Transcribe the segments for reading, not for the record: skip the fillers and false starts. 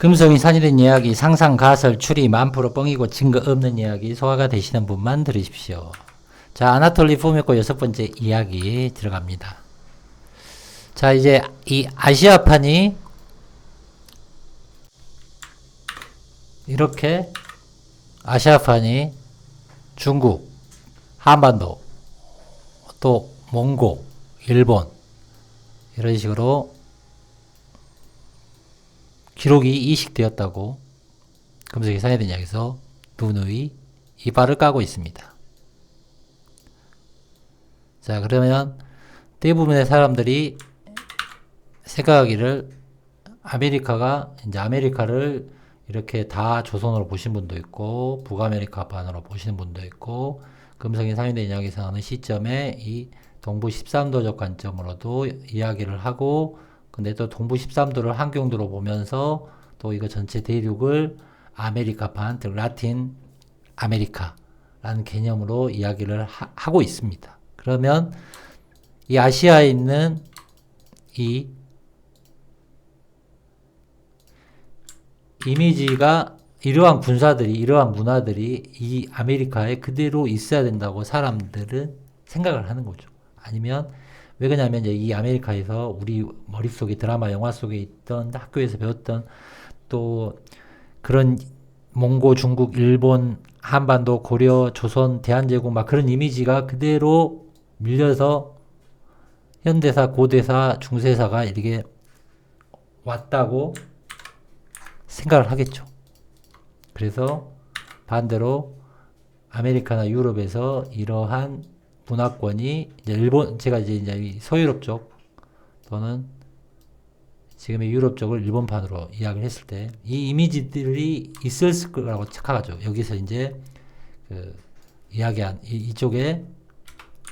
금성이 산이된 이야기, 상상, 가설, 추리, 만프로 뻥이고 증거 없는 이야기, 소화가 되시는 분만 들으십시오. 자, 아나톨리 포메코 6번째 이야기 들어갑니다. 자, 이제 이 아시아판이 이렇게 아시아판이 중국, 한반도, 또 몽고, 일본 이런 식으로 기록이 이식되었다고 금성이 산이된 이야기에서 누누이 이발을 까고 있습니다. 자, 그러면 대부분의 사람들이 생각하기를 아메리카를 이렇게 다 조선으로 보신 분도 있고 북아메리카판으로 보시는 분도 있고 금성이 산이된 이야기에서 어느 시점에 이 동부 13도적 관점으로도 이야기를 하고 근데 또 동부 13도를 한경도로 보면서 또 이거 전체 대륙을 아메리카판, 즉 라틴 아메리카라는 개념으로 이야기를 하고 있습니다. 그러면 이 아시아에 있는 이 이미지가 이러한 군사들이, 이러한 문화들이 이 아메리카에 그대로 있어야 된다고 사람들은 생각을 하는 거죠. 아니면 왜 그러냐면 이 아메리카에서 우리 머릿속에 드라마, 영화 속에 있던 학교에서 배웠던 또 그런 몽고, 중국, 일본, 한반도, 고려, 조선, 대한제국 막 그런 이미지가 그대로 밀려서 현대사, 고대사, 중세사가 이렇게 왔다고 생각을 하겠죠. 그래서 반대로 아메리카나 유럽에서 이러한 문화권이 이제 일본 제가 이제 서유럽 쪽 또는 지금의 유럽 쪽을 일본판으로 이야기를 했을 때 이 이미지들이 있을 거라고 착각하죠. 여기서 이제 그 이야기한 이쪽에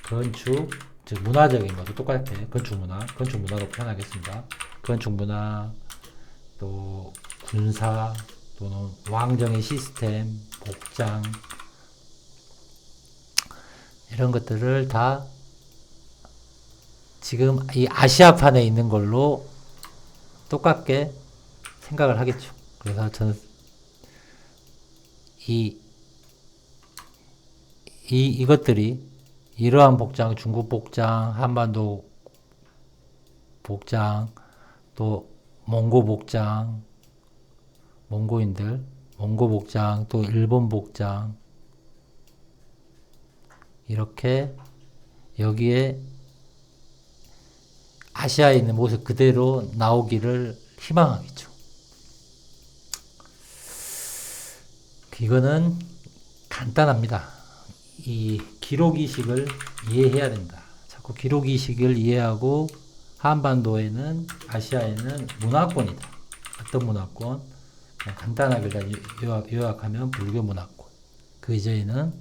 건축 즉 문화적인 것도 똑같아. 건축 문화로 표현하겠습니다. 건축 문화 또 군사 또는 왕정의 시스템, 복장 이런 것들을 다 지금 이 아시아판에 있는 걸로 똑같게 생각을 하겠죠. 그래서 저는 이것들이 이러한 복장, 중국 복장, 한반도 복장, 또 몽고 복장, 몽고인들, 몽고 복장, 또 일본 복장 이렇게 여기에 아시아에 있는 모습 그대로 나오기를 희망하겠죠. 이거는 간단합니다. 이 기록이식을 이해해야 된다. 자꾸 기록이식을 이해하고 한반도에는 아시아에는 문화권이다. 어떤 문화권? 간단하게 요약하면 불교 문화권. 그 이전에는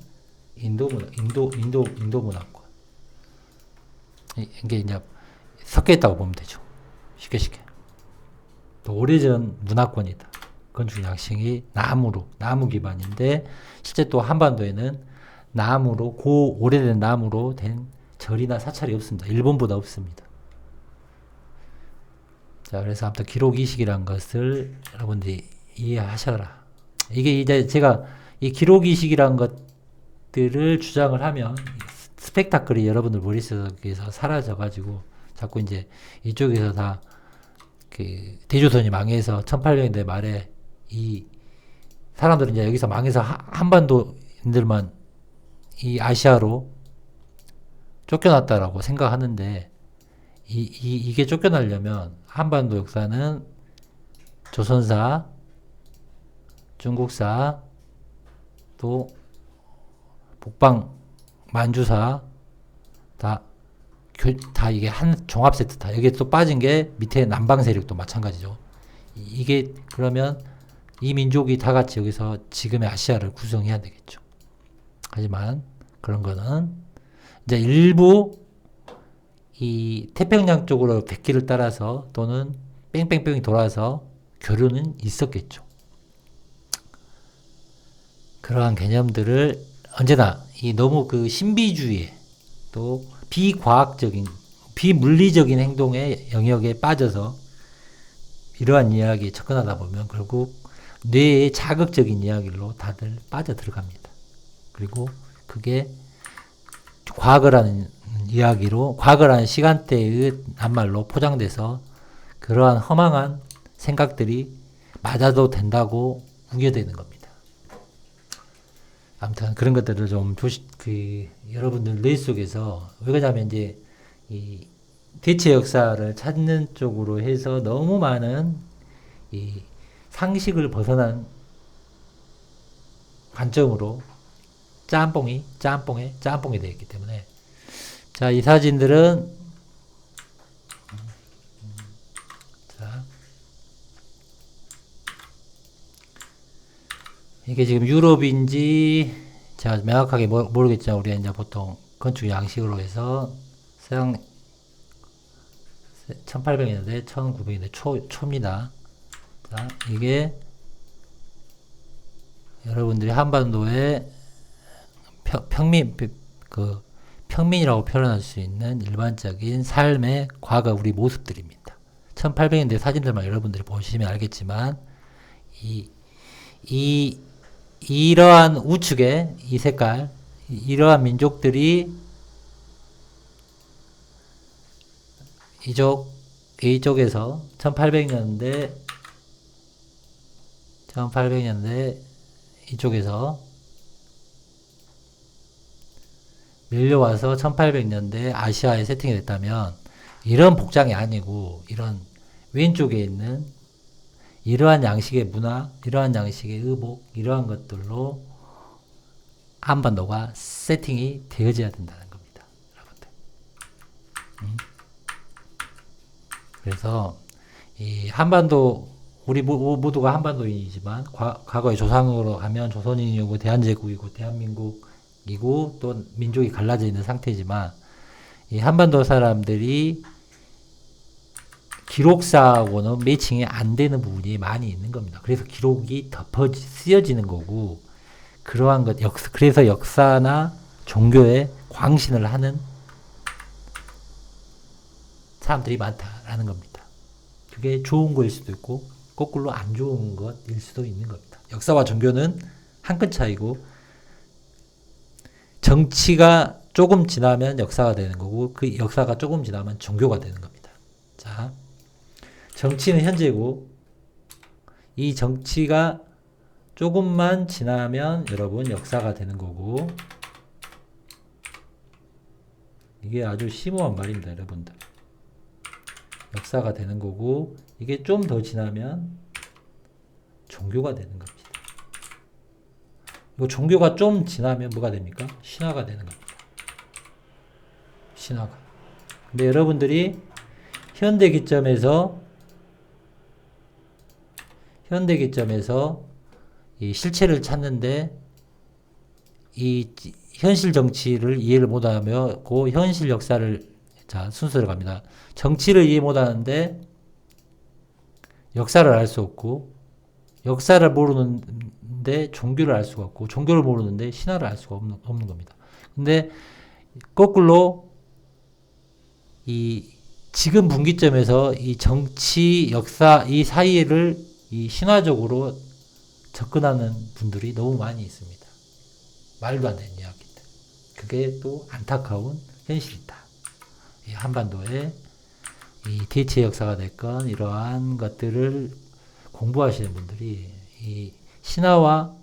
인도 문화권. 이게 이제 섞여 있다고 보면 되죠. 쉽게. 또 오래전 문화권이다. 건축 양식이 나무 기반인데 실제 또 한반도에는 오래된 나무로 된 절이나 사찰이 없습니다. 일본보다 없습니다. 자, 그래서 아무튼 기록이식이란 것을 여러분들이 이해하셔라. 이게 이제 제가 이 기록이식이란 것들을 주장을 하면 스펙타클이 여러분들 머릿속에서 사라져가지고 자꾸 이제 이쪽에서 다 그 대조선이 망해서 1800년대 말에 이 사람들은 이제 여기서 망해서 한반도인들만 이 아시아로 쫓겨났다라고 생각하는데 이게 쫓겨나려면 한반도 역사는 조선사, 중국사, 또 북방 만주사 다 이게 한 종합 세트다. 여기에 또 빠진 게 밑에 남방 세력도 마찬가지죠. 이게 그러면 이 민족이 다 같이 여기서 지금의 아시아를 구성해야 되겠죠. 하지만 그런 거는 이제 일부 이 태평양 쪽으로 백기를 따라서 또는 뺑뺑뺑이 돌아서 교류는 있었겠죠. 그러한 개념들을 언제나 이 너무 그 신비주의에 또 비과학적인 비물리적인 행동의 영역에 빠져서 이러한 이야기에 접근하다 보면 결국 뇌의 자극적인 이야기로 다들 빠져 들어갑니다. 그리고 그게 과거라는 이야기로, 과거라는 시간대의 낱말로 포장돼서 그러한 허망한 생각들이 맞아도 된다고 우겨대는 겁니다. 아무튼 그런 것들을 좀 여러분들 뇌 속에서, 왜 그러냐면 이제 이 대체 역사를 찾는 쪽으로 해서 너무 많은 이 상식을 벗어난 관점으로 짬뽕이 되어 있기 때문에, 자, 이 사진들은, 자, 이게 지금 유럽인지 제가 명확하게 모르겠지만 우리가 이제 보통 건축 양식으로 해서 서양 1800년대 1900년대 초입니다. 자, 이게 여러분들이 한반도에 평민이라고 표현할 수 있는 일반적인 삶의 과거 우리 모습들입니다. 1800년대 사진들만 여러분들이 보시면 알겠지만, 이러한 우측에 이 색깔, 이러한 민족들이 이쪽에서 1800년대 이쪽에서 밀려와서 1800년대 아시아에 세팅이 됐다면, 이런 복장이 아니고 이런 왼쪽에 있는 이러한 양식의 문화, 이러한 양식의 의복, 이러한 것들로 한반도가 세팅이 되어져야 된다는 겁니다, 여러분들. 그래서 이 한반도, 우리 모두가 한반도인이지만 과거의 조상으로 가면 조선인이고 대한제국이고 대한민국이고 또 민족이 갈라져 있는 상태지만, 이 한반도 사람들이 기록사하고는 매칭이 안 되는 부분이 많이 있는 겁니다. 그래서 기록이 쓰여지는 거고, 그러한 것, 그래서 역사나 종교에 광신을 하는 사람들이 많다라는 겁니다. 그게 좋은 거일 수도 있고 거꾸로 안 좋은 것일 수도 있는 겁니다. 역사와 종교는 한 끗 차이고, 정치가 조금 지나면 역사가 되는 거고, 그 역사가 조금 지나면 종교가 되는 겁니다. 자, 정치는 현재고, 이 정치가 조금만 지나면 여러분 역사가 되는 거고, 이게 아주 심오한 말입니다, 여러분들. 역사가 되는 거고, 이게 좀 더 지나면 종교가 되는 겁니다. 이거 종교가 좀 지나면 뭐가 됩니까? 신화가 되는 겁니다. 신화가. 근데 여러분들이 현대 기점에서 이 실체를 찾는데, 이 현실 정치를 이해를 못하며 현실 역사를, 자, 순서를 갑니다. 정치를 이해 못하는데 역사를 알 수 없고, 역사를 모르는데 종교를 알 수가 없고, 종교를 모르는데 신화를 알 수가 없는 겁니다. 근데 거꾸로 이 지금 분기점에서 이 정치, 역사 이 사이를 이 신화적으로 접근하는 분들이 너무 많이 있습니다. 말도 안 되는 이야기인데. 그게 또 안타까운 현실이다. 이 한반도에 이 대체 역사가 됐건 이러한 것들을 공부하시는 분들이 이 신화와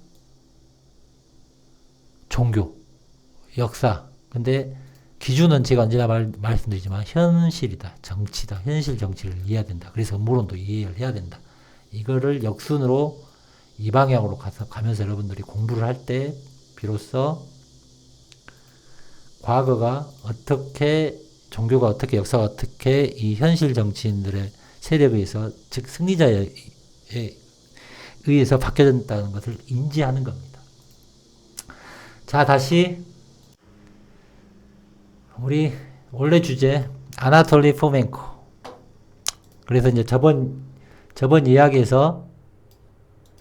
종교, 역사, 근데 기준은 제가 언제나 말씀드리지만 현실이다, 정치다, 현실 정치를 이해해야 된다. 그래서 음모론도 이해를 해야 된다. 이거를 역순으로 이 방향으로 가면서 여러분들이 공부를 할 때 비로소 과거가 어떻게, 종교가 어떻게, 역사가 어떻게 이 현실 정치인들의 세력에 의해서, 즉 승리자에 의해서 바뀌어졌다는 것을 인지하는 겁니다. 자, 다시 우리 원래 주제 아나톨리 포멘코. 그래서 이제 저번 이야기에서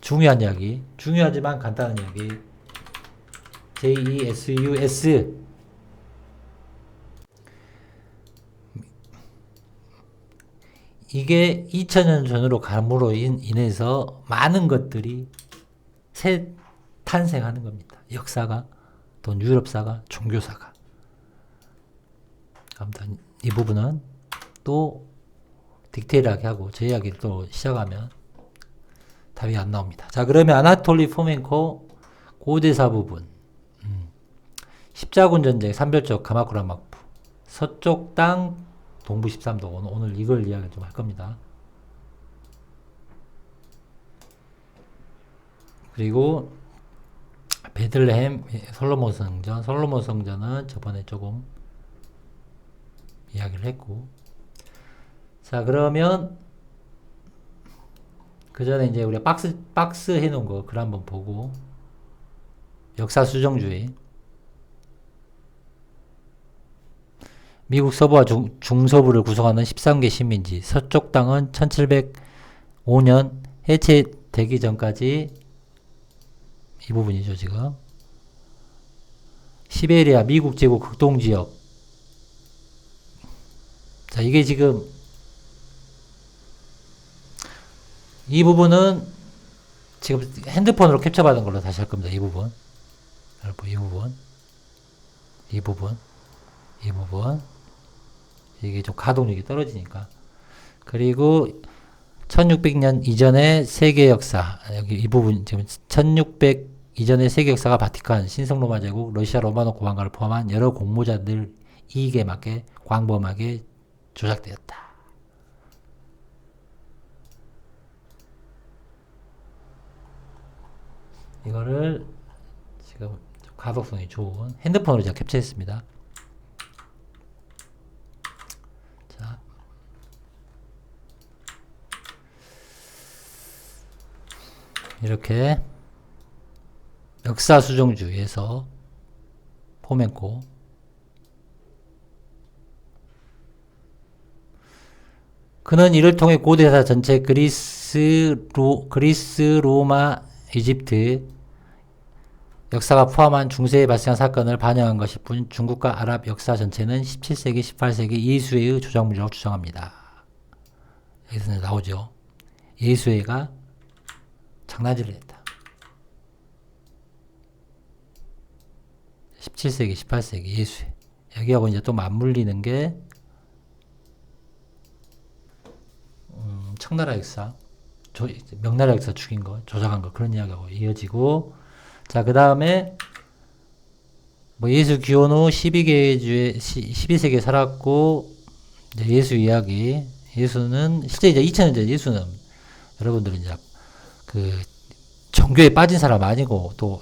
중요한 이야기, 중요하지만 간단한 이야기, JESUS, 이게 2000년 전으로 감으로 인해서 많은 것들이 새 탄생하는 겁니다. 역사가, 또 유럽사가, 종교사가. 아무튼 이 부분은 또 디테일하게 하고 제 이야기를 또 시작하면 답이 안 나옵니다. 자, 그러면 아나톨리 포멘코 고대사 부분, 십자군 전쟁, 산별적 가마쿠라 막부, 서쪽 땅, 동부 13도. 오늘 이걸 이야기 좀 할 겁니다. 그리고 베들레헴 솔로몬 성전, 솔로몬 성전은 저번에 조금 이야기를 했고, 자, 그러면 그 전에 이제 우리가 박스 해놓은 거 글 한번 보고, 역사 수정주의. 미국 서부와 중서부를 구성하는 13개 식민지, 서쪽 땅은 1705년 해체되기 전까지, 이 부분이죠, 지금. 시베리아, 미국 제국 극동지역. 자, 이게 지금, 이 부분은 지금 핸드폰으로 캡처받은 걸로 다시 할 겁니다. 이 부분. 여러분, 이 부분. 이 부분. 이 부분. 이게 좀 가동력이 떨어지니까. 그리고 1600년 이전의 세계 역사. 여기 이 부분 지금 1600 이전의 세계 역사가 바티칸, 신성로마 제국, 러시아 로마노 고관가를 포함한 여러 공모자들 이익에 맞게 광범하게 조작되었다. 이거를 지금 가독성이 좋은 핸드폰으로 제가 캡처했습니다. 자, 이렇게 역사 수정주의에서 포멘코, 그는 이를 통해 고대사 전체 그리스, 로마, 이집트 역사가 포함한 중세에 발생한 사건을 반영한 것일 뿐 중국과 아랍 역사 전체는 17세기, 18세기 예수회의 조작물이라고 주장합니다. 여기서 나오죠. 예수회가 장난질을 했다. 17세기, 18세기 예수회. 여기하고 이제 또 맞물리는 게 청나라 역사, 명나라 역사 죽인 거, 조작한 거, 그런 이야기하고 이어지고, 자, 그 다음에 뭐 예수 기원 후 12세기에 살았고, 이제 예수 이야기. 예수는 실제 이제 2000년 전 예수는 여러분들은 이제 그 종교에 빠진 사람 아니고, 또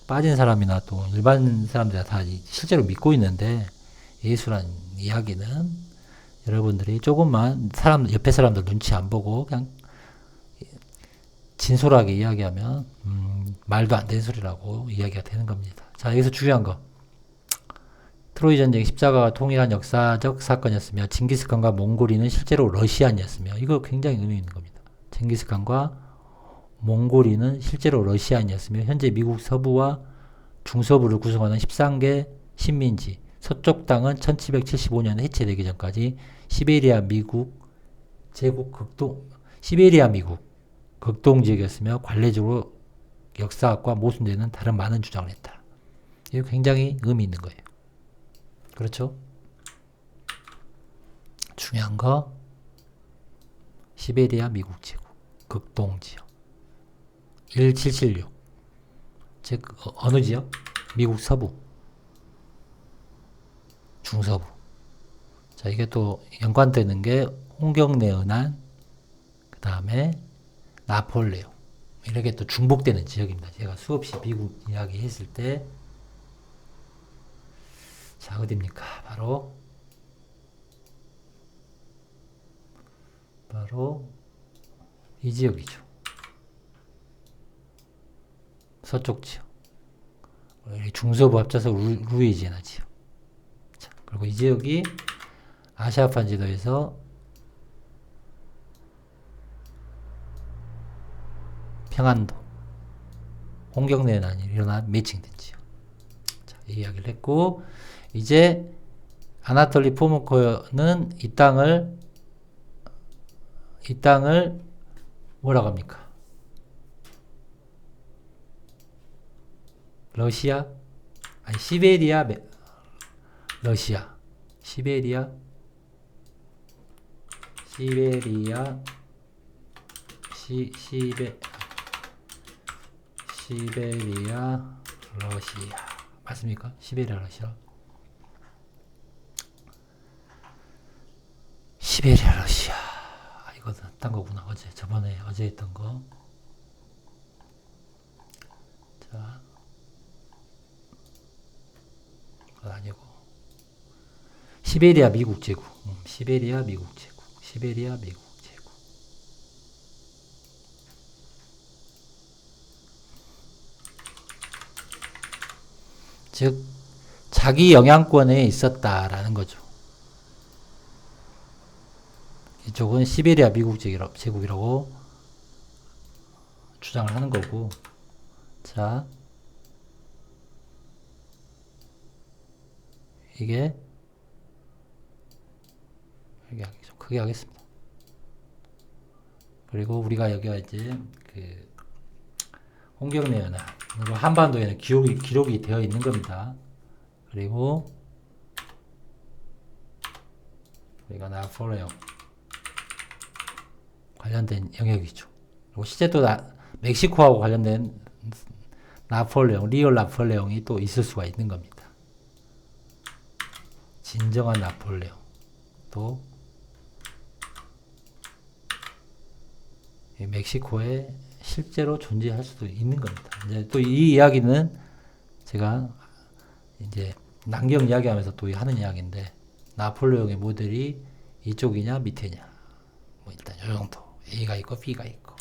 빠진 사람이나 또 일반 사람들이 다 실제로 믿고 있는데, 예수란 이야기는 여러분들이 조금만 옆에 사람들 눈치 안 보고 그냥 진솔하게 이야기하면 말도 안 되는 소리라고 이야기가 되는 겁니다. 자, 여기서 중요한 거, 트로이 전쟁 십자가가 통일한 역사적 사건이었으며 징기스칸과 몽골인은 실제로 러시아인이었으며, 이거 굉장히 의미 있는 겁니다. 징기스칸과 몽골인은 실제로 러시아인이었으며 현재 미국 서부와 중서부를 구성하는 13개 식민지, 서쪽 땅은 1775년 해체되기 전까지 시베리아 미국 극동지역이었으며 관례적으로 역사학과 모순되는 다른 많은 주장을 했다. 이거 굉장히 의미 있는 거예요. 그렇죠? 중요한 거, 시베리아 미국 제국 극동지역 1776. 즉 어느 지역? 미국 서부, 중서부. 자, 이게 또 연관되는 게 홍경래 은한, 그 다음에 나폴레옹, 이렇게 또 중복되는 지역입니다. 제가 수없이 미국 이야기 했을 때, 자, 어디입니까? 바로 이 지역이죠. 서쪽 지역. 중서부 합쳐서 루이지애나 지역. 자, 그리고 이 지역이 아시아판 지도에서 평안도, 홍경래 난이 일어난 매칭된 지역. 자, 이 이야기를 했고, 이제 아나톨리 포멘코는 이 땅을 이 땅을 뭐라고 합니까? 러시아? 아니, 시베리아, 러시아. 시베리아, 시베리아, 러시아. 맞습니까? 시베리아, 러시아. 시베리아, 러시아. 이거 딴 거구나. 어제 했던 거. 자, 그건 아니고. 시베리아, 미국 제국. 시베리아, 미국 제국. 시베리아, 미국 제국. 즉, 자기 영향권에 있었다라는 거죠. 이쪽은 시베리아 미국 제국이라고 주장을 하는 거고, 자, 이게 여기 좀 크게 하겠습니다. 그리고 우리가 여기가 이제 그 홍경래 연합, 한반도에는 기록이 되어 있는 겁니다. 그리고 우리가 나폴레옹 관련된 영역이죠. 그리고 실제 또 멕시코하고 관련된 리얼 나폴레옹이 또 있을 수가 있는 겁니다. 진정한 나폴레옹. 또 멕시코에 실제로 존재할 수도 있는 겁니다. 이제 또 이 이야기는 제가 이제 남경 이야기하면서 또 하는 이야기인데, 나폴레옹의 모델이 이쪽이냐 밑에냐, 뭐 일단 이 정도. A가 있고 B가 있고.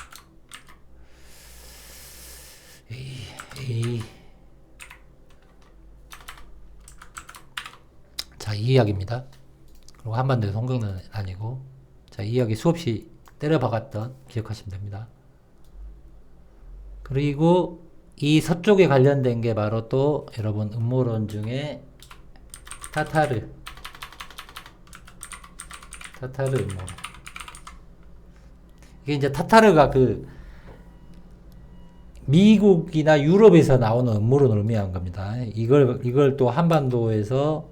자, 이 이야기입니다. 그리고 한반도에서 홍경래는 아니고, 자, 이 이야기 수없이 때려박았던 기억하시면 됩니다. 그리고 이 서쪽에 관련된 게 바로 또 여러분 음모론 중에 타타르 음모론. 이게 이제 타타르가 그 미국이나 유럽에서 나오는 음모론을 의미한 겁니다. 이걸 또 한반도에서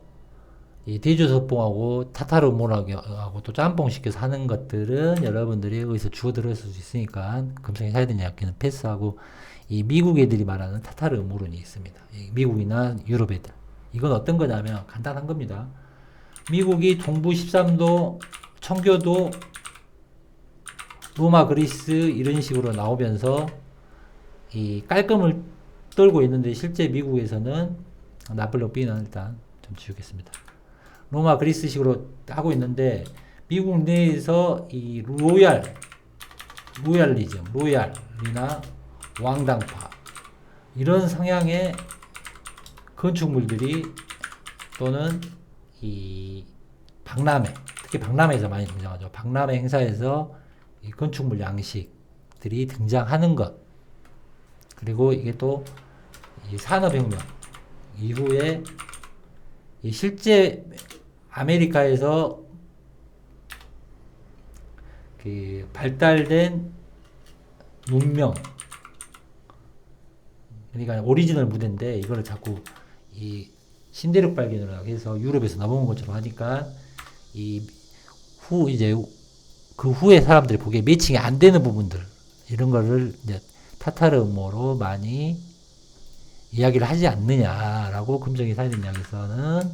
이 대주석봉하고 타타르 음모론하고 또 짬뽕시켜서 하는 것들은 여러분들이 여기서 주워 들을 수 있으니까 금성이 사야 되냐 이야기는 패스하고, 이 미국 애들이 말하는 타타르 음모론이 있습니다. 미국이나 유럽 애들. 이건 어떤 거냐면 간단한 겁니다. 미국이 동부 13도, 청교도, 로마, 그리스 이런 식으로 나오면서 이 깔끔을 떨고 있는데, 실제 미국에서는 나폴레옹 B는 일단 좀 지우겠습니다. 로마, 그리스식으로 하고 있는데, 미국 내에서 이 로얄이나 왕당파 이런 성향의 건축물들이, 또는 이 박람회, 특히 박람회에서 많이 등장하죠. 박람회 행사에서 이 건축물 양식들이 등장하는 것. 그리고 이게 또 이 산업혁명 이후에 이 실제 아메리카에서 그 발달된 문명, 그러니까 오리지널 무대인데 이거를 자꾸 이 신대륙 발견을 해서 유럽에서 넘어온 것처럼 하니까 이제 그 후에 사람들이 보기에 매칭이 안 되는 부분들, 이런 거를 이제 타타르 음모로 많이 이야기를 하지 않느냐라고 금정이 사회된 이야기에서는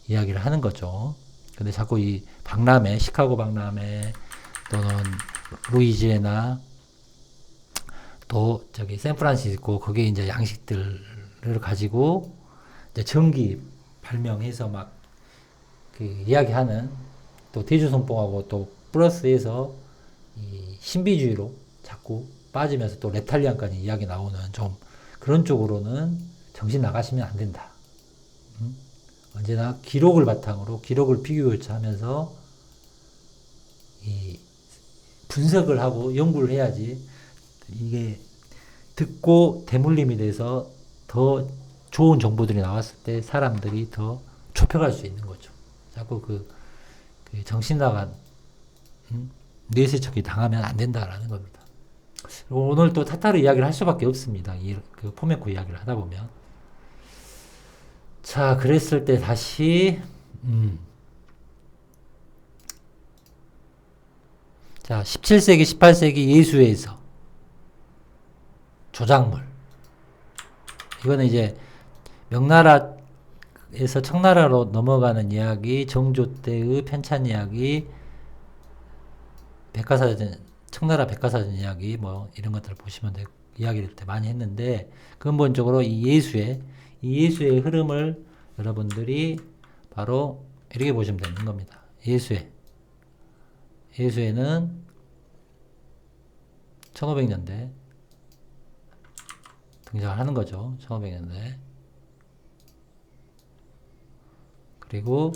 이야기를 하는 거죠. 근데 자꾸 이 박람회, 시카고 박람회, 또는 루이지애나, 또 저기 샌프란시스코, 거기에 이제 양식들을 가지고 이제 전기 발명해서 막 그 이야기하는, 또 대주선봉하고 또 플러스해서 이 신비주의로 자꾸 빠지면서 또 레탈리안까지 이야기 나오는 좀 그런 쪽으로는 정신 나가시면 안 된다. 언제나 기록을 바탕으로 기록을 비교교차하면서 이 분석을 하고 연구를 해야지 이게 듣고 대물림이 돼서 더 좋은 정보들이 나왔을 때 사람들이 더 좁혀갈 수 있는 거죠. 자꾸 그 정신 나간 뇌세척이 당하면 안 된다라는 겁니다. 그리고 오늘 또 타타르 이야기를 할 수밖에 없습니다. 그 포메코 이야기를 하다 보면. 자, 그랬을 때 다시, 자, 17세기, 18세기 예수에서 조작물. 이거는 이제 명나라에서 청나라로 넘어가는 이야기, 정조 때의 편찬 이야기, 백과사전, 청나라 백과사전 이야기, 뭐, 이런 것들을 보시면 되고, 이야기를 때 많이 했는데, 근본적으로 이 예수의 흐름을 여러분들이 바로 이렇게 보시면 되는 겁니다. 예수회는 1500년대 등장을 하는 거죠. 1500년대. 그리고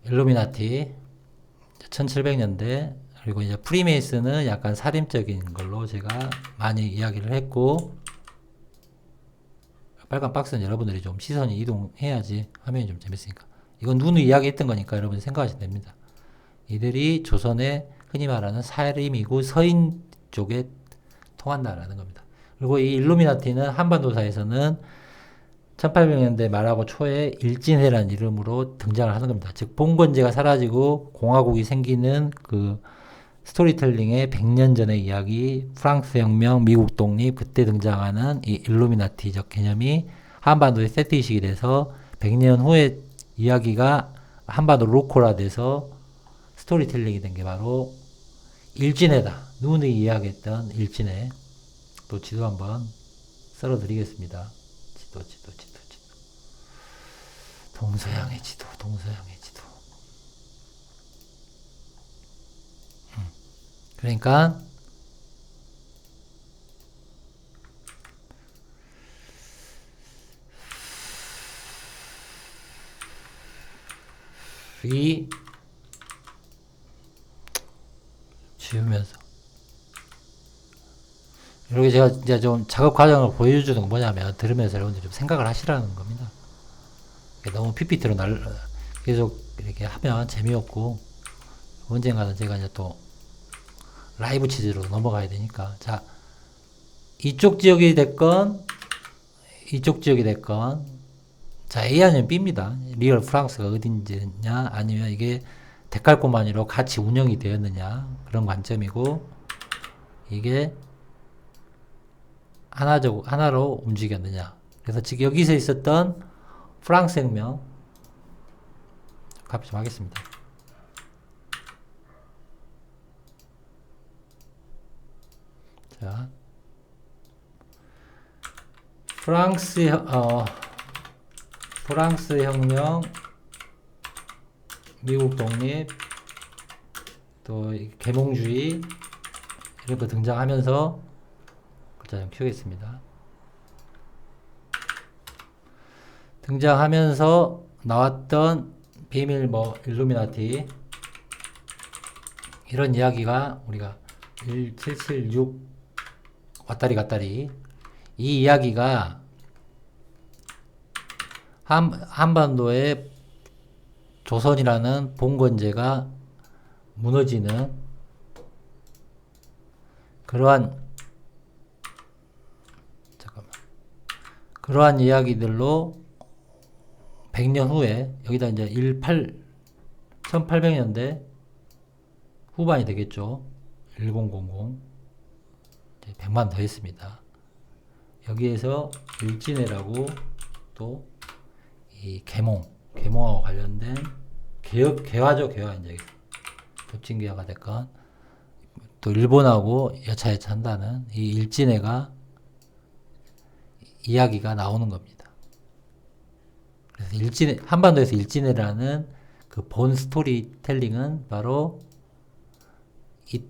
일루미나티 1700년대. 그리고 이제 프리메이슨은 약간 살인적인 걸로 제가 많이 이야기를 했고, 빨간 박스는 여러분들이 좀 시선이 이동해야지 화면이 좀 재밌으니까. 이건 누누이 이야기했던 거니까 여러분이 생각하시면 됩니다. 이들이 조선의 흔히 말하는 살림이고 서인 쪽에 통한다라는 겁니다. 그리고 이 일루미나티는 한반도사에서는 1800년대 말하고 초에 일진회라는 이름으로 등장을 하는 겁니다. 즉 봉건제가 사라지고 공화국이 생기는 그 스토리텔링의 100년 전의 이야기, 프랑스 혁명, 미국 독립, 그때 등장하는 이 일루미나티적 개념이 한반도에 세트이식이 돼서 100년 후에 이야기가 한반도 로컬화돼서 스토리텔링이 된 게 바로 일진회다. 누누이 이야기했던 일진회. 또 지도 한번 썰어드리겠습니다. 지도. 동서양의 지도. 그러니까 이 지우면서 이렇게 제가 이제 좀 작업 과정을 보여주는 건 뭐냐면 들으면서 여러분들 좀 생각을 하시라는 겁니다. 너무 PPT로 계속 이렇게 하면 재미없고 언젠가는 제가 이제 또 라이브 취지로 넘어가야 되니까. 자, 이쪽 지역이 됐건 자, A 아니면 B입니다. 리얼 프랑스가 어딘지냐 아니면 이게 데칼코마니로 같이 운영이 되었느냐 그런 관점이고, 이게 하나로 움직였느냐. 그래서 지금 여기서 있었던 프랑스 혁명 카피 좀 하겠습니다. 자, 프랑스 혁명, 미국 독립, 또 계몽주의 이런 거 등장하면서 글자 좀 키우겠습니다. 등장하면서 나왔던 비밀 일루미나티 이런 이야기가 우리가 1776 왔다리 갔다리 이 이야기가 한반도의 조선이라는 봉건제가 무너지는 그러한 이야기들로 100년 후에 여기다 이제 1800년대 후반이 되겠죠. 1000 100만 더 했습니다. 여기에서 일진회라고 또 이 계몽하고 관련된 개화죠. 이제 겹친개화가 됐건 또 일본하고 여차여차한다는 이 일진회가 이야기가 나오는 겁니다. 그래서 한반도에서 일진회라는 그 본 스토리텔링은 바로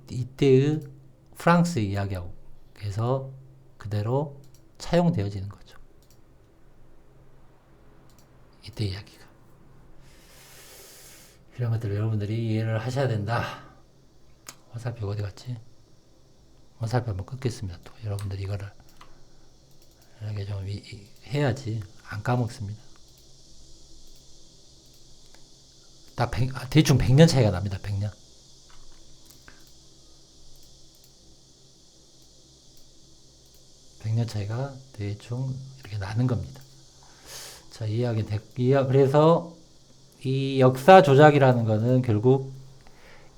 이때의 프랑스 이야기하고 해서 그대로 차용되어지는 거죠. 이때 이야기가. 이런 것들을 여러분들이 이해를 하셔야 된다. 화살표 어디 갔지? 화살표 한번 끊겠습니다. 또 여러분들이 이거를 이렇게 좀 해야지 안 까먹습니다. 딱 대충 100년 차이가 납니다. 100년. 100년 차이가 대충 이렇게 나는 겁니다. 자, 그래서 이 역사 조작이라는 거는 결국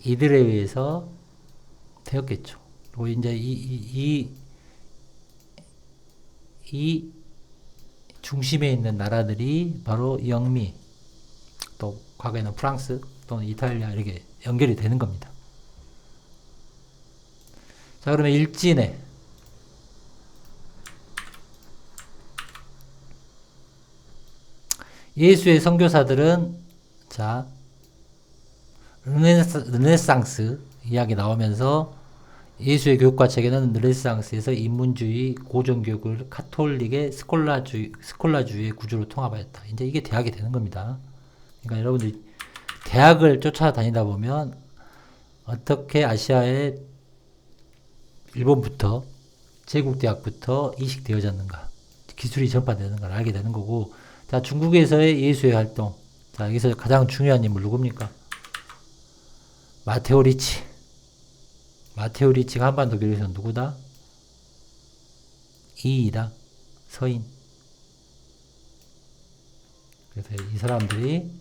이들에 의해서 되었겠죠. 그리고 이제 이 중심에 있는 나라들이 바로 영미, 또 과거에는 프랑스 또는 이탈리아 이렇게 연결이 되는 겁니다. 자, 그러면 일진에 예수의 선교사들은 자 르네상스 이야기 나오면서 예수의 교육과 체계는 르네상스에서 인문주의 고정교육을 카톨릭의 스콜라주의의 구조로 통합하였다. 이제 이게 대학이 되는 겁니다. 그러니까 여러분들이 대학을 쫓아다니다 보면 어떻게 아시아의 일본부터 제국대학부터 이식되어졌는가, 기술이 전파되는가를 알게 되는 거고, 자, 중국에서의 예수의 활동. 자, 여기서 가장 중요한 인물 누굽니까? 마테오 리치. 마테오 리치가 한반도 교회에서 누구다? 이이다. 서인. 그래서 이 사람들이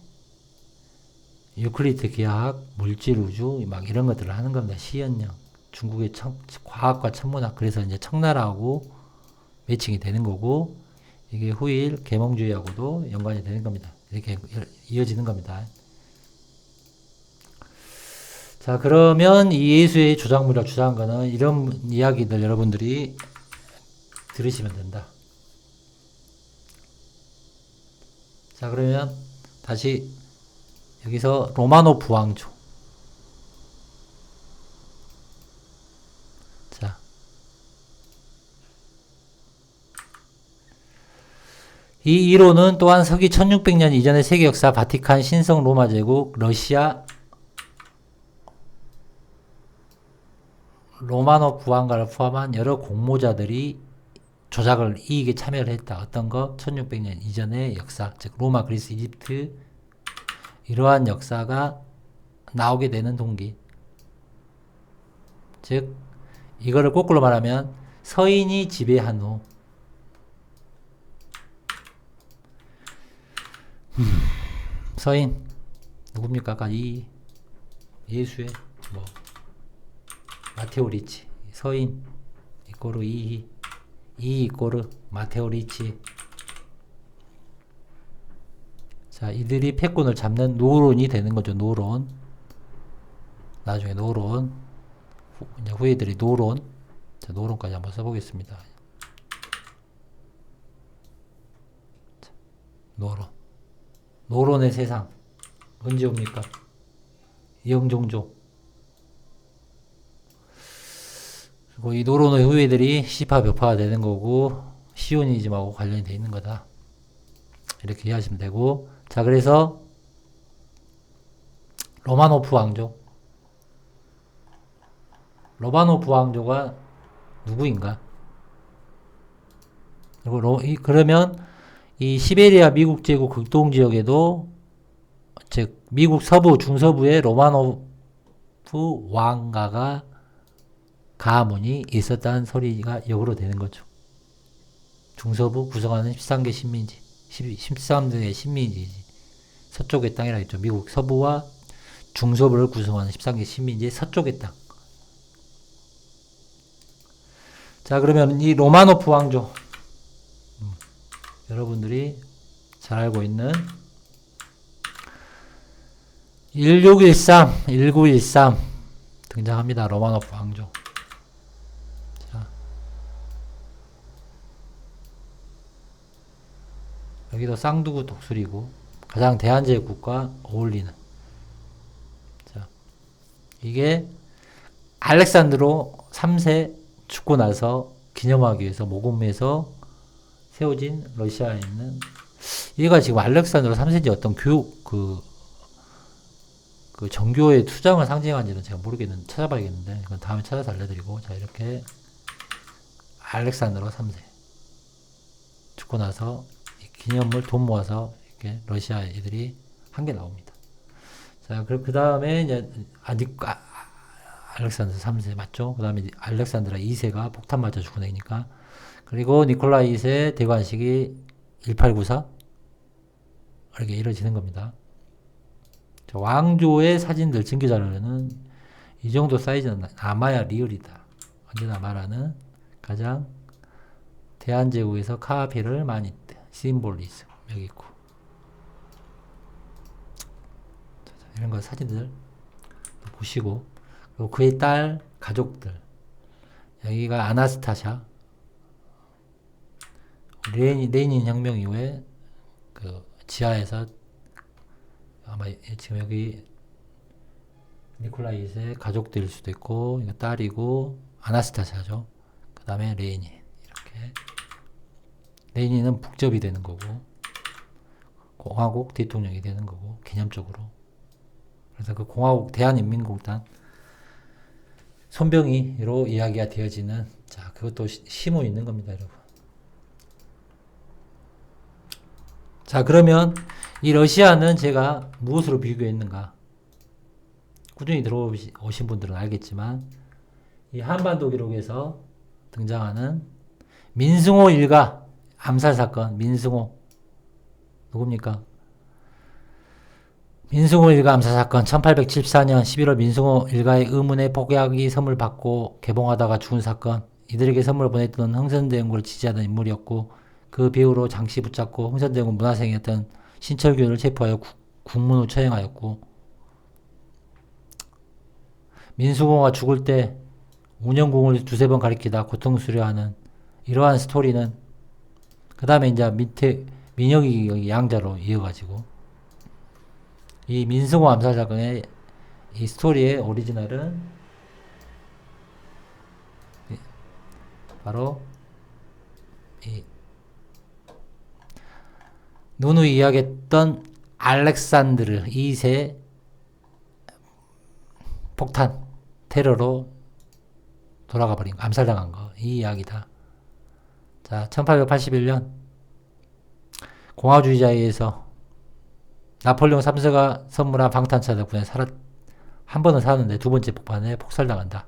유클리드 기하학, 물질 우주 막 이런 것들을 하는 겁니다. 시연령. 중국의 과학과 천문학. 그래서 이제 청나라하고 매칭이 되는 거고, 이게 후일 계몽주의하고도 연관이 되는 겁니다. 이렇게 이어지는 겁니다. 자, 그러면 이 예수의 조작물이라고 주장한 거는 이런 이야기들 여러분들이 들으시면 된다. 자, 그러면 다시 여기서 로마노프 왕조. 자, 이 이론은 또한 서기 1600년 이전의 세계 역사, 바티칸, 신성 로마 제국, 러시아, 로마노프 왕가를 포함한 여러 공모자들이 조작을 이익에 참여를 했다. 어떤 거? 1600년 이전의 역사, 즉 로마, 그리스, 이집트 이러한 역사가 나오게 되는 동기. 즉 이거를 거꾸로 말하면 서인이 지배한 후 서인 누굽니까? 아까 이 예수의 뭐 마테오 리치 서인 이꼬르 이 이꼬르 마테오 리치. 자, 이들이 패권을 잡는 노론이 되는 거죠. 노론. 나중에 노론. 이제 후예들이 노론. 자, 노론까지 한번 써보겠습니다. 자, 노론. 노론의 세상. 언제 옵니까? 이영종조. 그리고 이 노론의 후예들이 시파 벽파가 되는 거고, 시오니즘하고 관련이 되어 있는 거다. 이렇게 이해하시면 되고, 자, 그래서 로마노프 왕조. 로마노프 왕조가 누구인가? 그리고 그러면 이 시베리아 미국 제국 극동 지역에도 즉 미국 서부 중서부에 로마노프 왕가가 가문이 있었다는 소리가 역으로 되는 거죠. 중서부 구성하는 13개 식민지, 13개의 식민지지. 서쪽의 땅이라 했죠. 미국 서부와 중서부를 구성하는 13개 식민지의 서쪽의 땅. 자, 그러면 이 로마노프 왕조. 여러분들이 잘 알고 있는 1913 등장합니다. 로마노프 왕조. 자, 여기도 쌍두구 독수리고 가장 대한제국과 어울리는. 자, 이게 알렉산드로 3세 죽고 나서 기념하기 위해서 모금에서 세워진 러시아에 있는, 얘가 지금 알렉산드로 3세지 어떤 교육 그 정교의 투장을 상징한지는 제가 모르겠는데 찾아봐야겠는데 이건 다음에 찾아서 알려드리고. 자, 이렇게 알렉산드로 3세 죽고 나서 기념물 돈 모아서 이렇게 러시아 애들이 한 개 나옵니다. 자, 그 다음에 이제 알렉산드라 3세 맞죠? 그 다음에 알렉산드라 2세가 폭탄 맞아 죽은 애니까. 그리고 니콜라이 2세 대관식이 1894 이렇게 이루어지는 겁니다. 자, 왕조의 사진들 증거자료는 이 정도 사이즈는 남아야 리얼이다. 언제나 말하는 가장 대한제국에서 카피를 많이 심볼리즘 여기 있고 이런 거 사진들 보시고, 그리고 그의 딸 가족들 여기가 아나스타샤 레닌 혁명 이후에 그 지하에서 아마 지금 여기 니콜라이 2세 가족들일 수도 있고, 이거 딸이고 아나스타샤죠. 그 다음에 레닌 이렇게. 레닌은 북접이 되는 거고 공화국 대통령이 되는 거고 개념적으로. 그래서 그 공화국 대한인민공단 손병희로 이야기가 되어지는, 자 그것도 심오 있는 겁니다 여러분. 자 그러면 이 러시아는 제가 무엇으로 비교했는가, 꾸준히 들어오신 분들은 알겠지만 이 한반도 기록에서 등장하는 민승호 일가 암살 사건. 민승호 누굽니까? 민승호 일가 암살 사건 1874년 11월 민승호 일가의 의문의 폭약이 선물 받고 개봉하다가 죽은 사건. 이들에게 선물을 보냈던 흥선대원군을 지지하던 인물이었고 그 배후로 장씨 붙잡고 흥선대원군 문화생이었던 신철규를 체포하여 국문으로 처형하였고, 민승호가 죽을 때 운영궁을 두세 번 가리키다 고통스러워하는 이러한 스토리는 그 다음에 이제 밑에 민혁이 양자로 이어가지고 이 민승호 암살 사건의 이 스토리의 오리지널은 바로 이 누누이 이야기했던 알렉산드르 2세 폭탄 테러로 돌아가 버린 거, 암살당한 거, 이 이야기다. 자, 1881년 공화주의자에 의해서 나폴레옹 3세가 선물한 방탄차들 군에 한 번은 살았는데 두 번째 폭탄에 폭살당한다.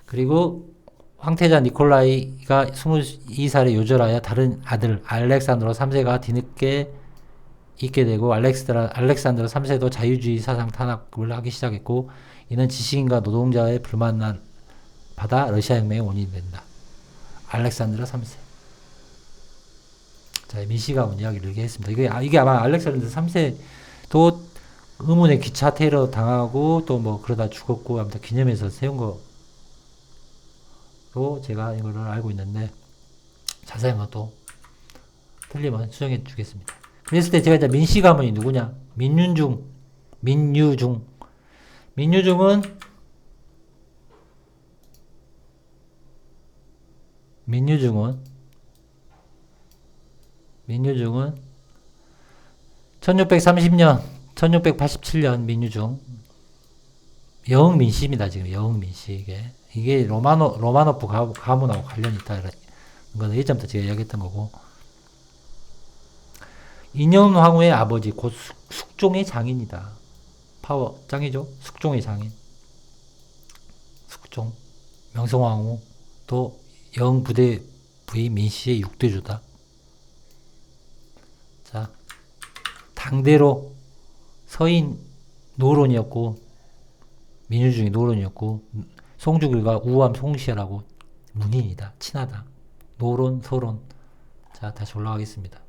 그리고 황태자 니콜라이가 22살에 요절하여 다른 아들 알렉산드로 3세가 뒤늦게 있게 되고 알렉산드로 3세도 자유주의 사상 탄압을 하기 시작했고, 이는 지식인과 노동자의 불만을 받아 러시아 혁명의 원인이 된다. 알렉산드로 3세. 자, 미시가문 이야기를 이렇게 했습니다. 이게 아마 알렉산드로 3세도 의문의 기차 테러 당하고 또 뭐 그러다 죽었고 아무튼 기념해서 세운 거로 제가 이거를 알고 있는데, 자세한 것도 틀리면 수정해 주겠습니다. 그랬을 때 제가 이제 민씨 가문이 누구냐? 민유중은 1630년, 1687년 민유중. 여흥민씨입니다, 지금. 여흥민씨. 이게 로마노프 가문하고 관련이 있다. 이건 예전부터 제가 이야기했던 거고. 인현황후의 아버지, 곧 숙종의 장인이다. 파워, 짱이죠? 숙종의 장인. 숙종. 명성황후, 또 영부대 부의 민씨의 6대주다. 자, 당대로 서인 노론이었고, 민유중이 노론이었고, 송중일과 우암 송시라고 문인이다. 친하다. 노론, 서론. 자, 다시 올라가겠습니다.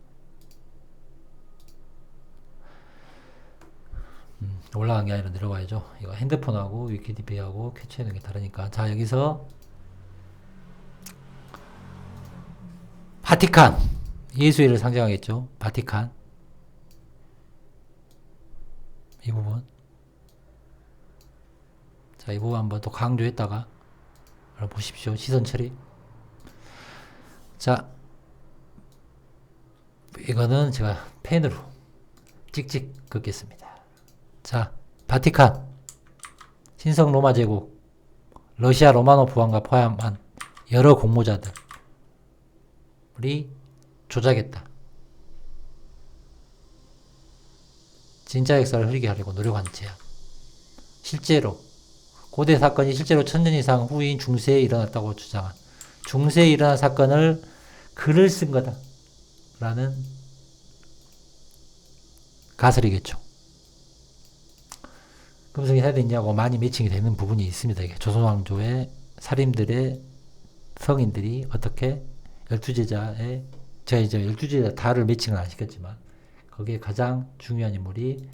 올라간 게 아니라 내려가야죠. 이거 핸드폰하고 위키디피아하고 캐치하는 게 다르니까. 자, 여기서 바티칸. 예수회를 상징하겠죠. 바티칸. 이 부분. 자, 이 부분 한번 또 강조했다가 보십시오. 시선 처리. 자, 이거는 제가 펜으로 찍찍 긋겠습니다. 자, 바티칸. 신성 로마 제국. 러시아 로마노프 왕과 포함한 여러 공모자들이 조작했다. 진짜 역사를 흐리게 하려고 노력한 죄야. 실제로 고대 사건이 실제로 1000년 이상 후인 중세에 일어났다고 주장한 중세에 일어난 사건을 글을 쓴 거다라는 가설이겠죠. 금성이 해야 되냐고 많이 매칭이 되는 부분이 있습니다. 이게 조선왕조의 살인들의 성인들이 어떻게 12제자의 제가 이제 12제자 다를 매칭을 안 시켰지만 거기에 가장 중요한 인물이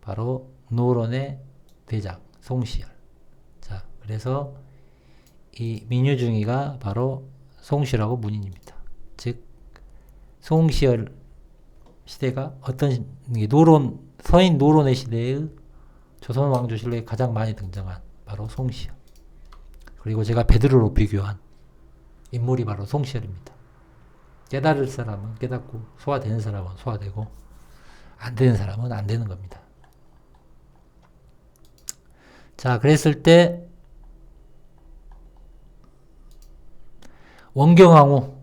바로 노론의 대장 송시열. 자, 그래서 이 민유중이가 바로 송시열하고 문인입니다. 즉 송시열 시대가 어떤 노론 서인 노론의 시대의 조선 왕조 신라에 가장 많이 등장한 바로 송시열. 그리고 제가 베드로로 비교한 인물이 바로 송시열입니다. 깨달을 사람은 깨닫고 소화되는 사람은 소화되고 안 되는 사람은 안 되는 겁니다. 자, 그랬을 때 원경왕후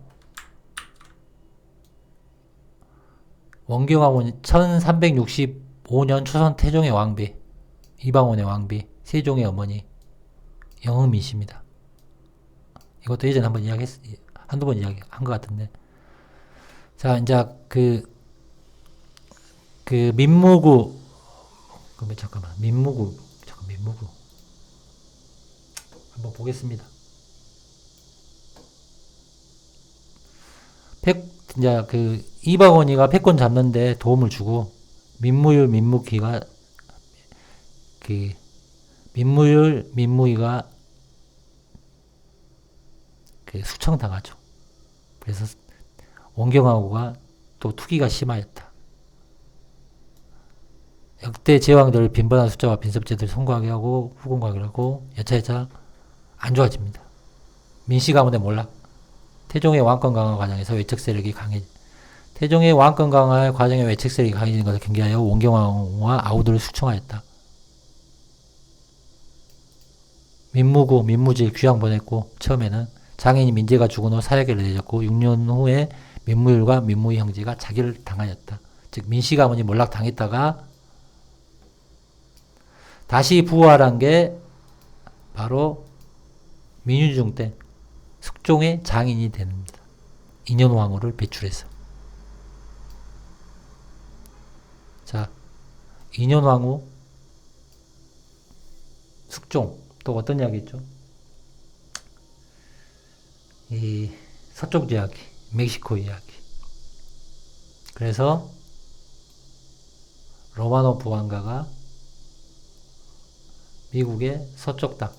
1365년 초선 태종의 왕비 이방원의 왕비 세종의 어머니 영음이십니다. 이것도 예전에 한번 한두 번 이야기한 것 같은데. 자, 이제 민무구 민무구 한번 보겠습니다. 이제 이방원이가 패권 잡는데 도움을 주고 민무기가 민무이가 숙청당하죠. 그래서 원경왕후가 또 투기가 심하였다. 역대 제왕들 빈번한 숫자와 빈섭제들 성공하게 하고 후공하게 하고 여차여차 안 좋아집니다. 민씨 가문의 몰락. 태종의 왕권 강화 과정에서 외척 세력이 태종의 왕권 강화 과정에 외척 세력이 강해진 것을 경계하여 원경왕후와 아우들을 숙청하였다. 민무지 귀양 보냈고 처음에는 장인이 민재가 죽은 후 사역을 내줬고 6년 후에 민무율과 민무희 형제가 자기를 당하였다. 즉 민씨 가문이 몰락당했다가 다시 부활한 게 바로 민유중 때 숙종의 장인이 됩니다. 인현왕후를 배출해서. 자, 인현왕후, 숙종, 또 어떤 이야기 있죠? 이 서쪽 이야기, 멕시코 이야기. 그래서 로마노프 왕가가 미국의 서쪽 땅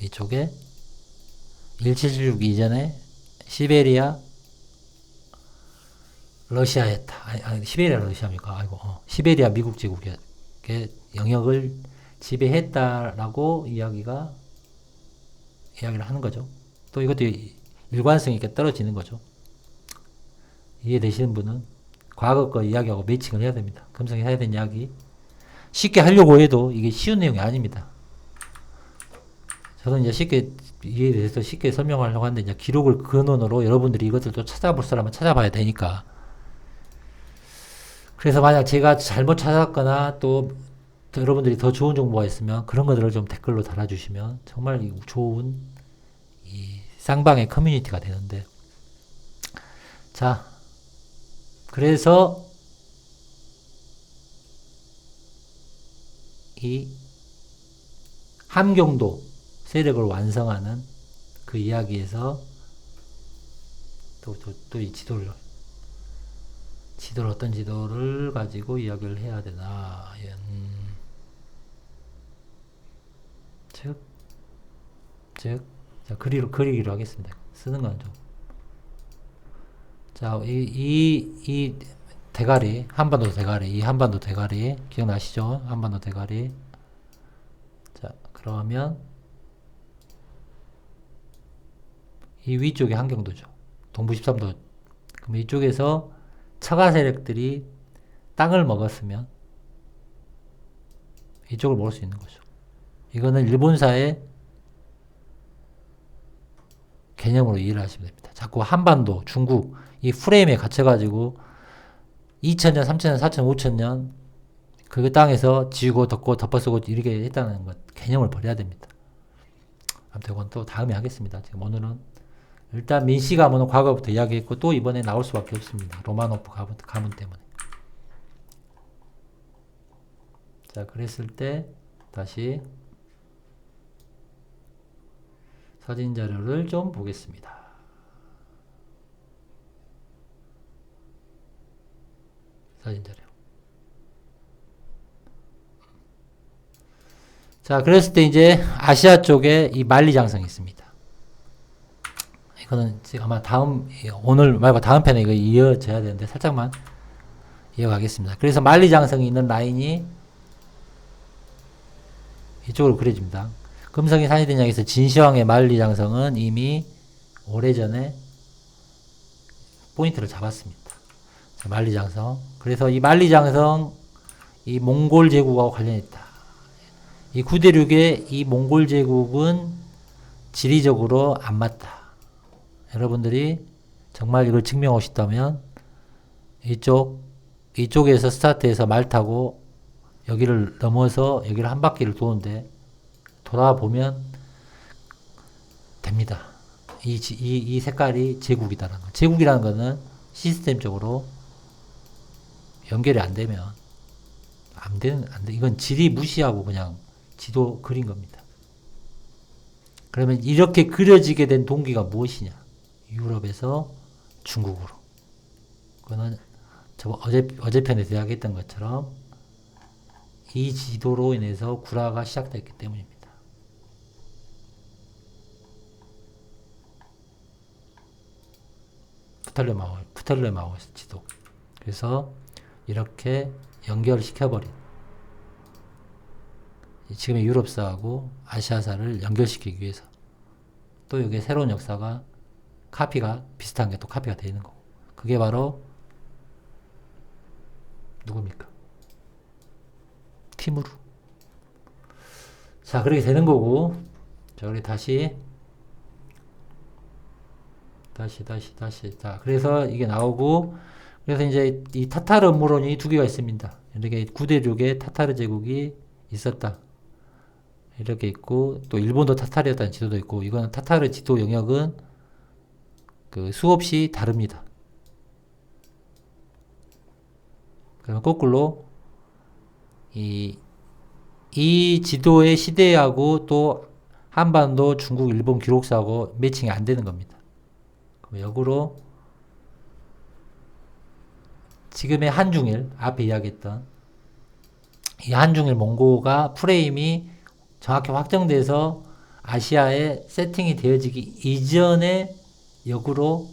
이쪽에 1776 이전에 시베리아 러시아였다. 시베리아 러시아입니까? 시베리아 미국 제국의 영역을 지배했다라고 이야기를 하는 거죠. 또 이것도 일관성 있게 떨어지는 거죠. 이해되시는 분은 과거 거 이야기하고 매칭을 해야 됩니다. 금성이 해야 되는 이야기 쉽게 하려고 해도 이게 쉬운 내용이 아닙니다. 저는 이제 쉽게 이해에 대해서 쉽게 설명하려고 하는데 이제 기록을 근원으로 여러분들이 이것들 또 찾아볼 사람은 찾아봐야 되니까. 그래서 만약 제가 잘못 찾았거나 또 여러분들이 더 좋은 정보가 있으면 그런 것들을 좀 댓글로 달아주시면 정말 좋은 이 쌍방의 커뮤니티가 되는데. 자, 그래서 이 함경도 세력을 완성하는 그 이야기에서 또 이 지도를 어떤 지도를 가지고 이야기를 해야 되나. 자, 그리기로 하겠습니다. 쓰는 건 좀. 자, 이 대가리, 한반도 대가리, 이 한반도 대가리, 기억나시죠? 한반도 대가리. 자, 그러면, 이 위쪽이 한경도죠. 동부 13도. 그럼 이쪽에서 처가 세력들이 땅을 먹었으면, 이쪽을 먹을 수 있는 거죠. 이거는 일본사의 개념으로 이해를 하시면 됩니다. 자꾸 한반도, 중국, 이 프레임에 갇혀가지고 2000년, 3000년, 4000년, 5000년 그 땅에서 지우고 덮고 덮어쓰고 이렇게 했다는 것 개념을 버려야 됩니다. 아무튼 이건 또 다음에 하겠습니다. 지금 오늘은 일단 민씨 가문은 과거부터 이야기했고 또 이번에 나올 수밖에 없습니다. 로마노프 가문 때문에. 자, 그랬을 때 다시 사진 자료를 좀 보겠습니다. 사진 자료. 자, 그랬을 때 이제 아시아 쪽에 이 만리장성이 있습니다. 이거는 지금 아마 오늘 말고 다음 편에 이거 이어져야 되는데 살짝만 이어가겠습니다. 그래서 만리장성이 있는 라인이 이쪽으로 그려집니다. 금성이 산이된 양에서 진시황의 만리장성은 이미 오래전에 포인트를 잡았습니다. 자, 만리장성. 그래서 이 만리장성, 이 몽골 제국하고 관련이 있다. 이 구대륙의 이 몽골 제국은 지리적으로 안 맞다. 여러분들이 정말 이걸 증명하고 싶다면 이쪽에서 스타트해서 말 타고 여기를 넘어서 여기를 한 바퀴를 도는데 돌아보면 됩니다. 이 색깔이 제국이다라는 거. 제국이라는 거는 시스템적으로 연결이 안 되면 안 돼. 이건 지리 무시하고 그냥 지도 그린 겁니다. 그러면 이렇게 그려지게 된 동기가 무엇이냐? 유럽에서 중국으로. 그거는 어제 편에서 이야기했던 것처럼 이 지도로 인해서 구라가 시작됐기 때문입니다. 프톨레마오스 지도. 그래서 이렇게 연결시켜버린 지금의 유럽사하고 아시아사를 연결시키기 위해서 또 여기에 새로운 역사가 비슷한 게 또 카피가 되어 있는 거고, 그게 바로 누굽니까? 티무르. 자, 그렇게 되는 거고, 자, 우리 다시. 자, 그래서 이게 나오고, 그래서 이제 이 타타르 음모론이 두 개가 있습니다. 이렇게 구대륙에 타타르 제국이 있었다. 이렇게 있고, 또 일본도 타타르였다는 지도도 있고, 이거는 타타르 지도 영역은 수없이 다릅니다. 그러면 거꾸로 이 지도의 시대하고 또 한반도, 중국, 일본 기록사하고 매칭이 안 되는 겁니다. 그럼 역으로 지금의 한중일, 앞에 이야기했던 이 한중일 몽고가 프레임이 정확히 확정돼서 아시아에 세팅이 되어지기 이전에 역으로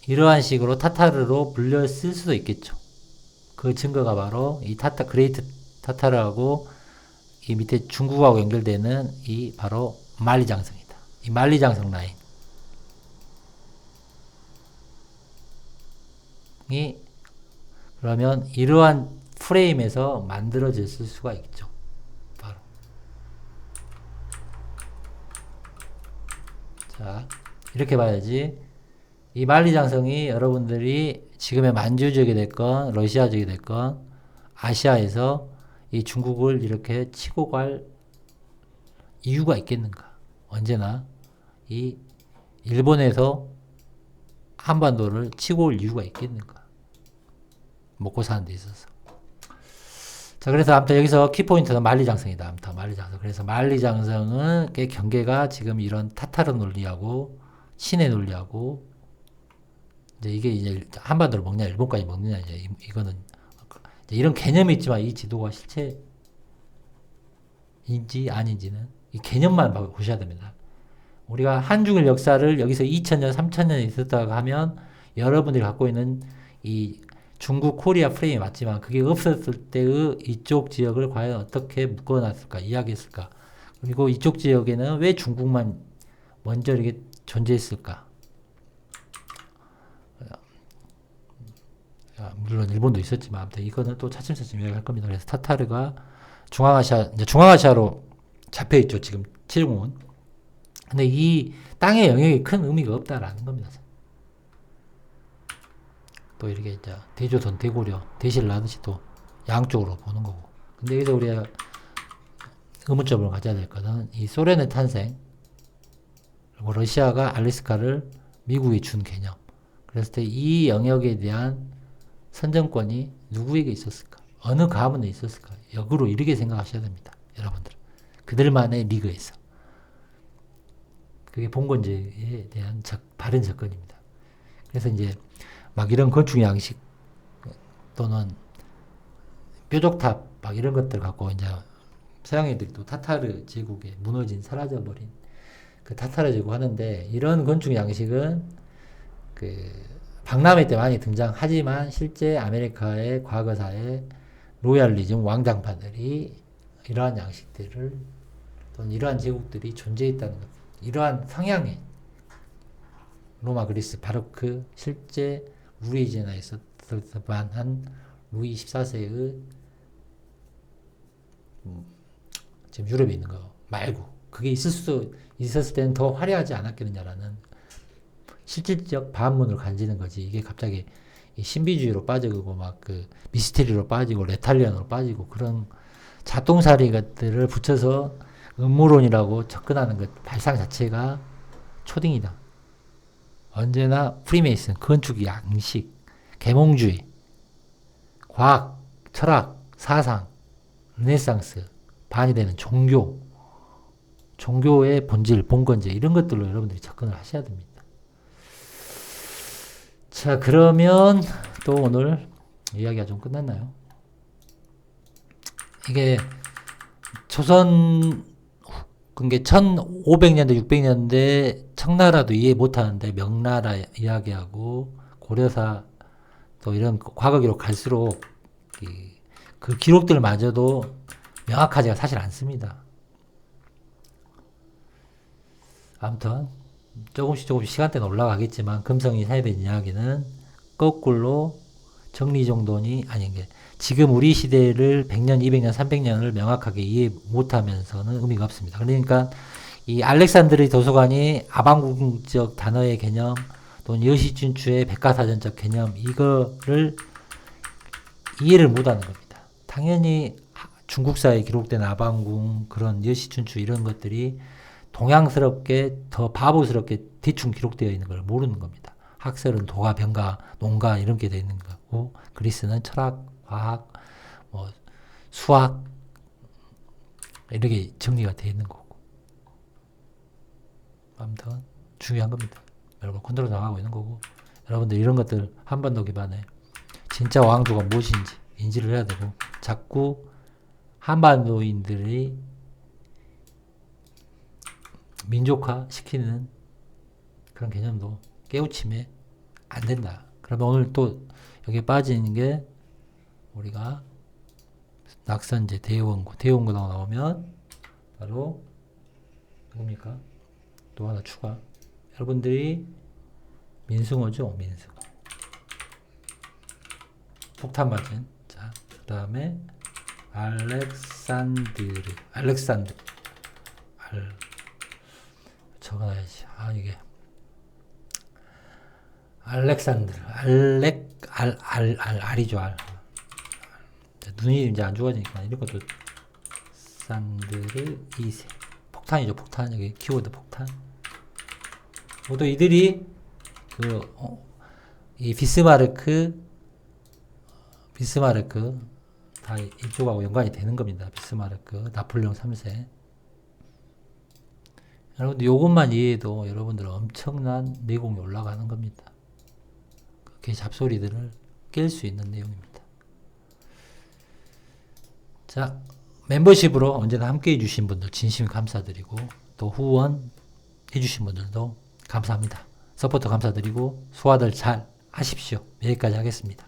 이러한 식으로 타타르로 불렸을 수도 있겠죠. 그 증거가 바로 이 그레이트 타타르하고 이 밑에 중국하고 연결되는 이 바로 만리장성이다. 이 만리장성 라인이 그러면 이러한 프레임에서 만들어졌을 수가 있죠. 바로. 자, 이렇게 봐야지. 이 만리장성이 여러분들이 지금의 만주 지역이 됐건 러시아 지역이 됐건 아시아에서 이 중국을 이렇게 치고 갈 이유가 있겠는가? 언제나 이 일본에서 한반도를 치고 올 이유가 있겠는가? 먹고 사는 데 있어서. 자, 그래서 아무튼 여기서 키포인트는 만리장성이다. 아무튼 만리장성. 그래서 만리장성은 경계가 지금 이런 타타르 논리하고 신의 논리하고 이제 이게 이제 한반도를 먹냐 일본까지 먹느냐 이거는 이제 이런 개념이 있지만 이 지도가 실체인지 아닌지는 이 개념만 보셔야 됩니다. 우리가 한중일 역사를 여기서 2000년, 3000년 있었다고 하면 여러분들이 갖고 있는 이 중국 코리아 프레임이 맞지만 그게 없었을 때의 이쪽 지역을 과연 어떻게 묶어놨을까, 이야기했을까, 그리고 이쪽 지역에는 왜 중국만 먼저 이렇게 존재했을까. 물론 일본도 있었지만 아무튼 이거는 또 차츰차츰 이야기할 겁니다. 그래서 타타르가 중앙아시아로 잡혀있죠, 지금 칠공은. 근데 이 땅의 영역이 큰 의미가 없다라는 겁니다. 또 이렇게 이제 대조선, 대고려, 대신을 하듯이 또 양쪽으로 보는 거고. 근데 여기서 우리가 의문점을 가져야 될 것은 이 소련의 탄생, 그리고 러시아가 알래스카를 미국이 준 개념. 그랬을 때 이 영역에 대한 선정권이 누구에게 있었을까? 어느 가문에 있었을까? 역으로 이렇게 생각하셔야 됩니다. 여러분들. 그들만의 리그에서. 그게 봉건제에 대한 바른 접근입니다. 그래서 이제 막 이런 건축 양식 또는 뾰족탑 막 이런 것들 갖고 이제 서양 애들이 또 타타르 제국에 무너진 사라져버린 그 타타르 제국 하는데 이런 건축 양식은 그 박람회 때 많이 등장하지만 실제 아메리카의 과거사의 로얄리즘 왕장파들이 이러한 양식들을 또는 이러한 제국들이 존재했다는 것, 이러한 성향의 로마, 그리스, 바로크, 실제 루이지애나에 있었을 만한 루이 14세의 지금 유럽에 있는 거 말고 그게 있었을 때는 더 화려하지 않았겠느냐라는 실질적 반문을 가지는 거지. 이게 갑자기 신비주의로 빠지고 막 그 미스테리로 빠지고 레탈리안으로 빠지고 그런 잡동사리 것들을 붙여서 음모론이라고 접근하는 것 발상 자체가 초딩이다. 언제나 프리메이슨, 건축 양식, 계몽주의, 과학, 철학, 사상, 르네상스, 반이 되는 종교의 본질, 본건제 이런 것들로 여러분들이 접근을 하셔야 됩니다. 자, 그러면 또 오늘 이야기가 좀 끝났나요? 이게 조선 그게 1500년대, 600년대 청나라도 이해 못하는데 명나라 이야기하고 고려사 또 이런 과거 기록 갈수록 그 기록들마저도 명확하지가 사실 않습니다. 아무튼 조금씩 시간대는 올라가겠지만 금성이 사회된 이야기는 거꾸로 정리정돈이 아닌 게 지금 우리 시대를 100년, 200년, 300년을 명확하게 이해 못하면서는 의미가 없습니다. 그러니까 이 알렉산드리 도서관이 아방궁적 단어의 개념 또는 여시춘추의 백과사전적 개념 이거를 이해를 못하는 겁니다. 당연히 중국사에 기록된 아방궁 그런 여시춘추 이런 것들이 동양스럽게 더 바보스럽게 대충 기록되어 있는 걸 모르는 겁니다. 학설은 도가, 병가, 농가 이런 게 되어 있는 거고 그리스는 철학, 과학, 뭐 수학 이렇게 정리가 되어 있는 거고 아무튼 중요한 겁니다. 여러분 컨트롤 나가고 있는 거고 여러분들 이런 것들 한반도 기반에 진짜 왕조가 무엇인지 인지를 해야 되고 자꾸 한반도인들이 민족화 시키는 그런 개념도 깨우치면 안 된다. 그러면 오늘 또 여기에 빠지는 게 우리가 낙선제 대원고 나오면 바로 뭡니까? 또 하나 추가. 여러분들이 민승호죠, 민승호. 폭탄 맞은. 자, 그 다음에 알렉산드. 적어놔야지. 아, 이게. 알렉산드르. 알이죠, 알. 눈이 이제 안 좋아지니까 이런 것도 산드르 2세. 폭탄이죠, 폭탄. 여기 키워드 폭탄. 모두 이들이 이 비스마르크 다 이쪽하고 연관이 되는 겁니다. 비스마르크, 나폴레옹 3세. 여러분들 요것만 이해해도 여러분들은 엄청난 내공이 올라가는 겁니다. 그렇게 잡소리들을 깰 수 있는 내용입니다. 자, 멤버십으로 언제나 함께 해주신 분들 진심히 감사드리고 또 후원 해주신 분들도 감사합니다. 서포터 감사드리고 소화들 잘 하십시오. 여기까지 하겠습니다.